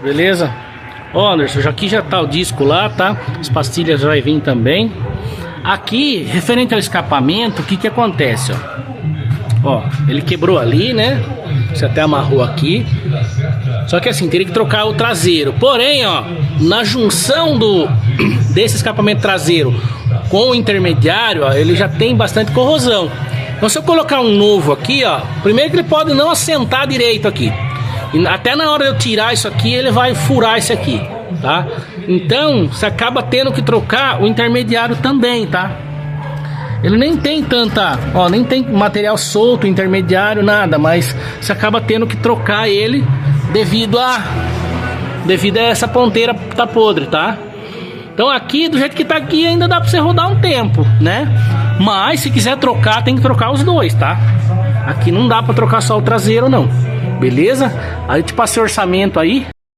Beleza? Ó, Anderson, aqui já tá o disco lá, tá? As pastilhas vai vir também. Aqui, referente ao escapamento, o que que acontece, ó? Ó, ele quebrou ali, né? Você até amarrou aqui. Só que assim, teria que trocar o traseiro. Porém, ó, na junção desse escapamento traseiro com o intermediário, ó, ele já tem bastante corrosão. Então se eu colocar um novo aqui, ó, primeiro que ele pode não assentar direito aqui. E até na hora de eu tirar isso aqui, ele vai furar isso aqui, tá? Então, você acaba tendo que trocar o intermediário também, tá? Ele nem tem tanta, ó, nem tem material solto, intermediário, nada, mas você acaba tendo que trocar ele devido a essa ponteira tá podre, tá? Então aqui, do jeito que tá aqui, ainda dá pra você rodar um tempo, né? Mas se quiser trocar, tem que trocar os dois, tá? Aqui não dá pra trocar só o traseiro, não. Beleza? Aí eu te passei o orçamento aí.